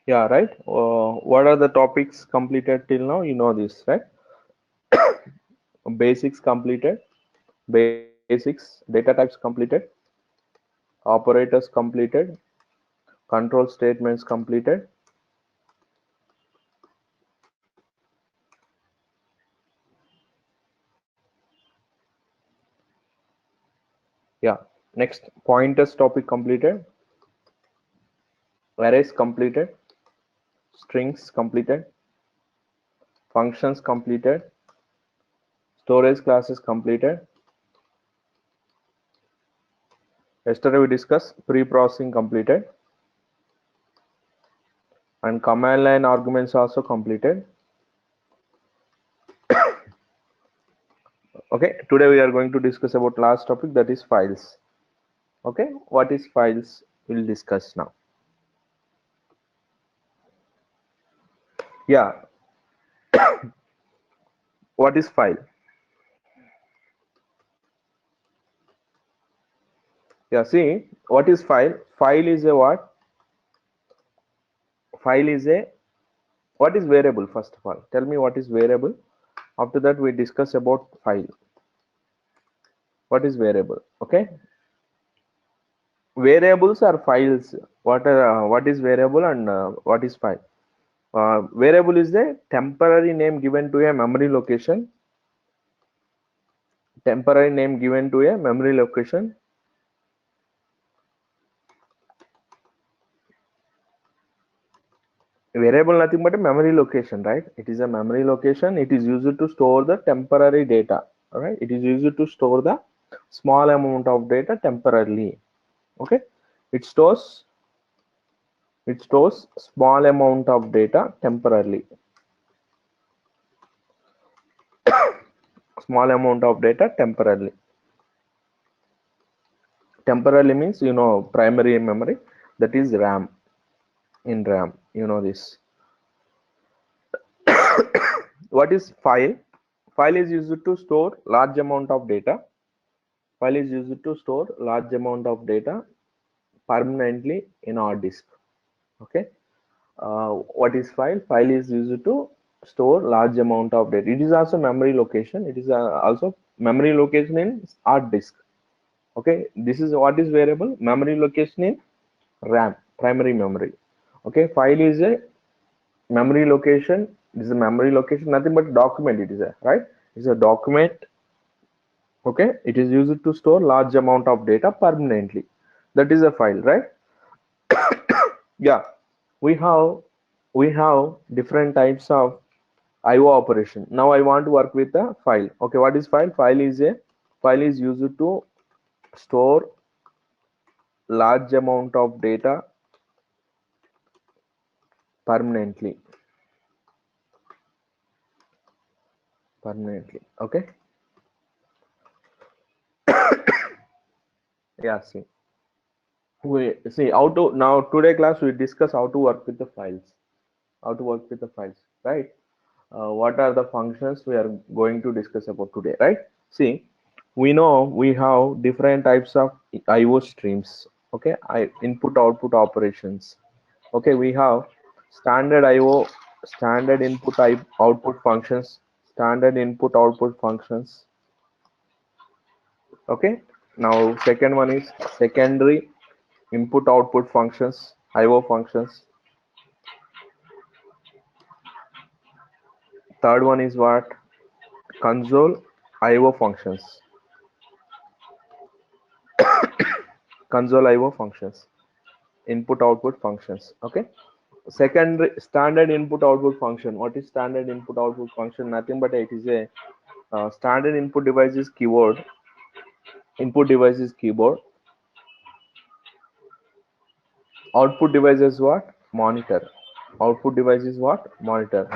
Yeah, right. What are the topics completed till now? You know this, right? Basics completed, basics, data types completed, operators completed, control statements completed. Yeah. Next, pointers topic completed, arrays completed, strings completed, functions completed, storage classes completed. Yesterday we discussed pre-processing completed and command line arguments also completed. Okay, today we are going to discuss about last topic, that is files. Okay, what is files? We'll discuss now. Yeah, what is file? Yeah, see, what is file? File is a what? File is a, what is variable? First of all, tell me what is variable. After that we discuss about file. What is variable? Okay, variables are files. What is variable and what is file? Variable is a temporary name given to a memory location. Temporary name given to a memory location. Variable nothing but a memory location, right? It is a memory location. It is used to store the temporary data. All right, it is used to store the small amount of data temporarily. Okay, it stores small amount of data temporarily. Small amount of data temporarily. Temporarily means, you know, primary memory, that is RAM. In RAM, you know this. What is file? File is used to store large amount of data. File is used to store large amount of data permanently in our disk. Okay, what is file? File is used to store large amount of data. It is also memory location. It is also memory location in hard disk. Okay, this is what is variable. Memory location in RAM, primary memory. Okay, file is a memory location. This is a memory location, nothing but document. It is a, right, it's a document. Okay, it is used to store large amount of data permanently. That is a file, right? Yeah, we have different types of IO operation. Now I want to work with the file. Okay, what is file? File is used to store large amount of data permanently. Okay, yeah, see, we see how to, now today class we discuss how to work with the files. How to work with the files, right? What are the functions we are going to discuss about today, right? See, we know we have different types of IO streams. Okay, input output operations. Okay, we have standard IO, standard input type output functions, standard input output functions. Okay, now second one is secondary input output functions, IO functions. Third one is what? Console IO functions. Console IO functions, input output functions. Okay, secondary standard input output function. What is standard input output function? Nothing but it is a standard input device is keyboard. Input device is keyboard. Output device is what? Monitor. Output device is what? Monitor.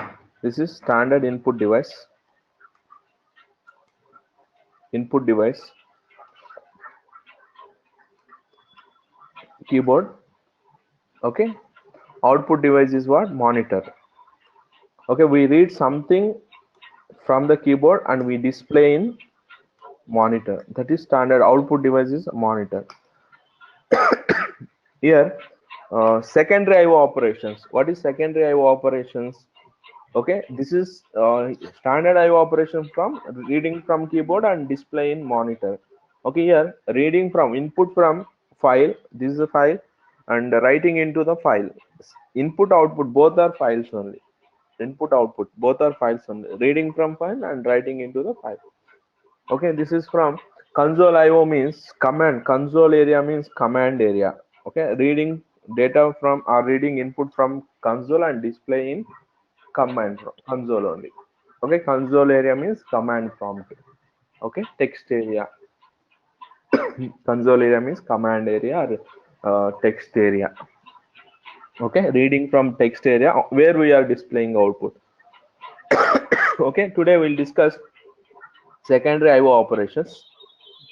This is standard input device. Input device, keyboard. Okay, output device is what? Monitor. Okay, we read something from the keyboard and we display in monitor. That is standard. Output device is monitor. Here Secondary IO operations. What is secondary IO operations? Okay, this is standard IO operation from reading from keyboard and display in monitor. Okay, here reading from input from file, this is a file, and writing into the file. Input output both are files only. Input output both are files only. Reading from file and writing into the file. Okay, this is from console IO means command. Console area means command area. Okay, reading data from or reading input from console and display in command console only. Okay, console area means command prompt. Okay, text area. Console area means command area or text area. Okay, reading from text area where we are displaying output. Okay, today we'll discuss secondary IO operations.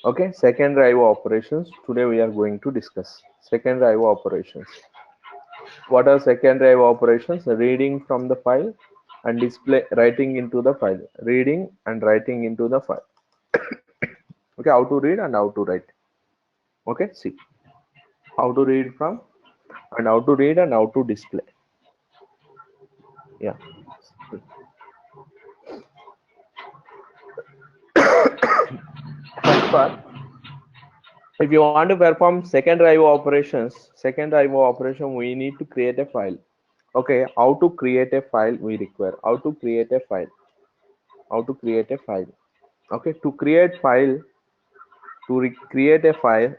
Okay, secondary IO operations. Today we are going to discuss secondary IO operations. What are secondary IO operations? Reading from the file and display writing into the file. Reading and writing into the file. Okay, how to read and how to write. Okay, see how to read from and how to read and how to display. Yeah. First part, if you want to perform secondary IO operations, we need to create a file. Okay, how to create a file we require. How to create a file. How to create a file. Okay, to create file, create a file,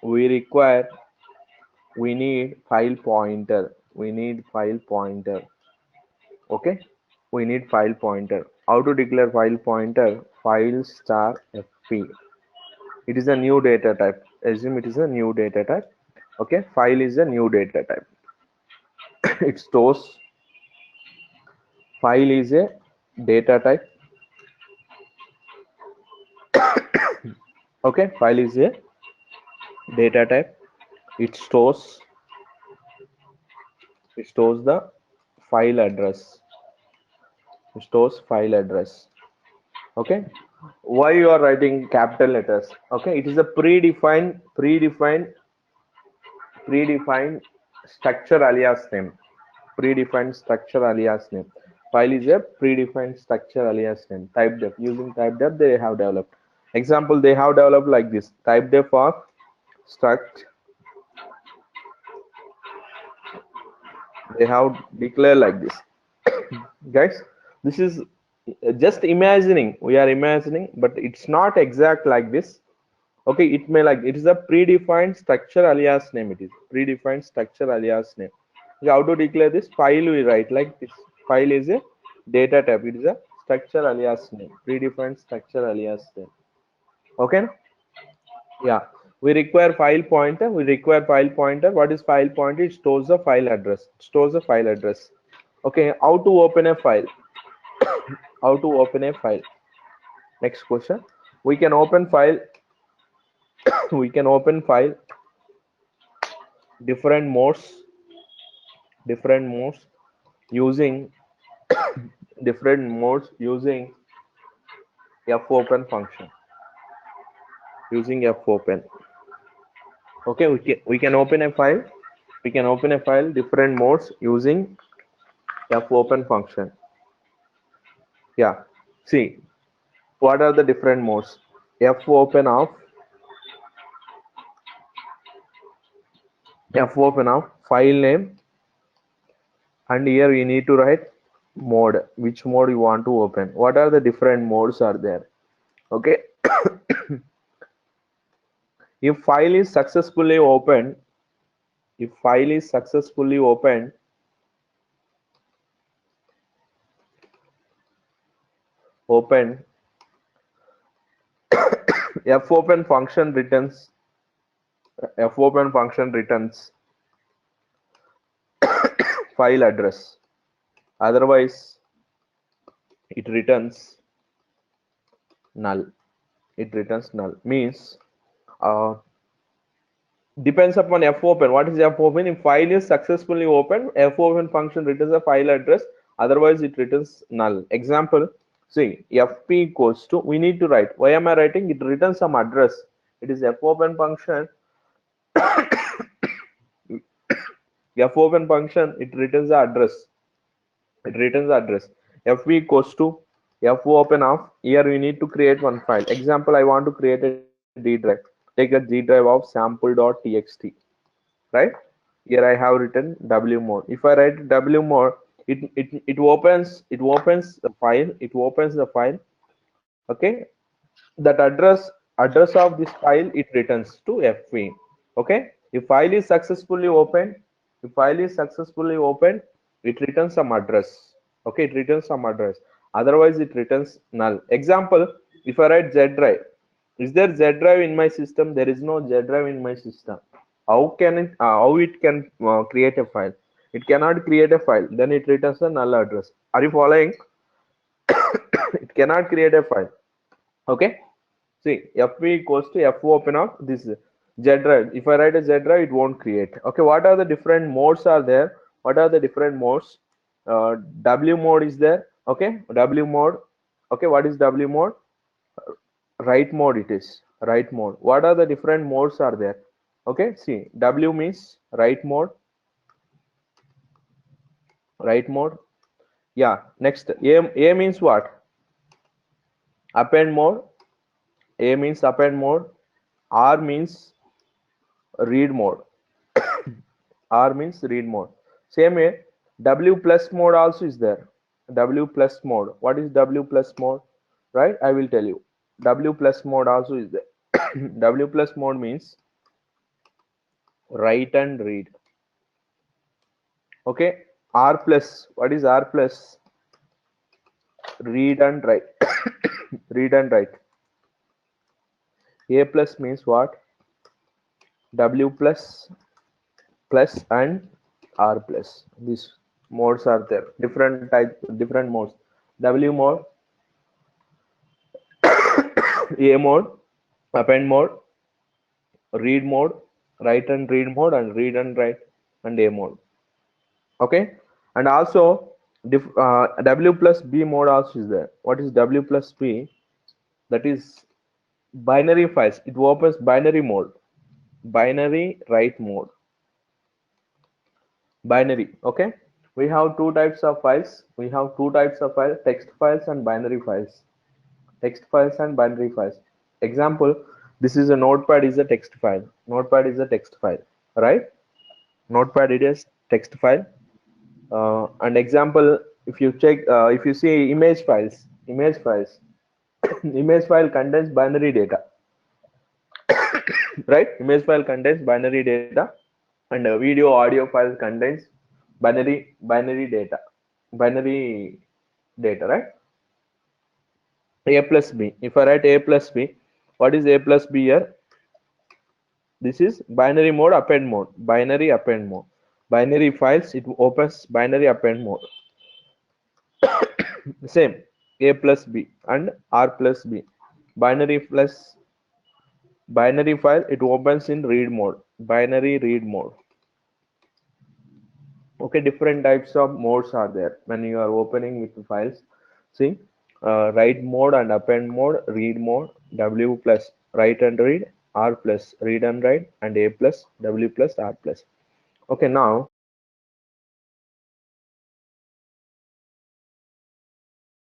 we require, we need file pointer. We need file pointer. Okay, we need file pointer. How to declare file pointer? File star fp. It is a new data type. Assume it is a new data type. Okay, file is a new data type. It stores. File is a data type. Okay, file is a data type. It stores the file address. It stores file address. Okay, why you are writing capital letters? Okay, it is a predefined structure alias name. Predefined structure alias name. File is a predefined structure alias name. Typedef, using typedef they have developed. Example, they have developed like this: typedef of struct. They have declared like this. Guys, this is just imagining. We are imagining, but it's not exact like this. Okay, it may like, it is a predefined structure alias name. It is predefined structure alias name. Okay, how to declare this? File we write like this. File is a data type. It is a structure alias name. Predefined structure alias name. Okay. Yeah. We require file pointer. What is file pointer? It stores the file address. Okay. How to open a file? How to open a file? Next question. We can open file. We can open file different modes using fopen function. Okay, we can open a file different modes using fopen function. Yeah, see what are the different modes. Fopen of file name, and here you need to write mode, which mode you want to open. What are the different modes are there? Okay. If file is successfully opened, fopen function returns file address. Otherwise, it returns null. Means depends upon fopen. What is fopen? If file is successfully opened, fopen function returns a file address. Otherwise, it returns null. Example, see fp equals to, we need to write. Why am I writing? It returns some address. It is fopen function fopen function, it returns the address. It returns the address. Fv equals to fopen of, here we need to create one file. Example, I want to create a D drive. Take a G drive of sample.txt, right? Here I have written w mode. If I write w mode, it opens the file. It opens the file. Okay, that address of this file, it returns to fv. Okay, if file is successfully opened, if file is successfully opened, it returns some address. Okay, it returns some address. Otherwise it returns null. Example, if I write z drive, is there z drive in my system? There is no z drive in my system. How it can create a file? It cannot create a file, then it returns a null address. Are you following? It cannot create a file. Okay, see, fv equals to fopen of this z drive. If I write a z drive, it won't create. Okay, what are the different modes are there? What are the different modes? W mode is there. Okay, W mode. Okay, what is W mode? Write mode it is. Write mode. What are the different modes are there? Okay, see, W means write mode. Write mode. Yeah, next. A means what? Append mode. A means append mode. R means read mode. R means read mode. Same way, W plus mode also is there. W plus mode. What is W plus mode? Right? I will tell you. W plus mode also is there. W plus mode means write and read. Okay. R plus. What is R plus? Read and write. Read and write. A plus means what? W plus and R plus. These modes are there. Different type, different modes. W mode, A mode, append mode, read mode, write and read mode, and read and write and A mode. Okay, and also W plus B mode also is there. What is W plus B? That is binary files. It opens binary mode, binary write mode, binary. Okay, we have two types of files. We have two types of files: text files and binary files. Text files and binary files. Example, this is a notepad is a text file. Notepad is a text file, right? Notepad it is text file. And example, if you check, if you see image files, image file contains binary data, right? Image file contains binary data, and video audio file contains binary data, binary data, right? A plus B. If I write A plus B, what is A plus B here? This is binary mode, append mode, binary append mode. Binary files, it opens binary append mode. Same, A plus B and R plus B. Binary plus binary file, it opens in read mode, binary read mode. Okay, different types of modes are there when you are opening with the files. See, write mode and append mode, read mode, W plus write and read, R plus read and write, and A plus W plus R plus. Okay, now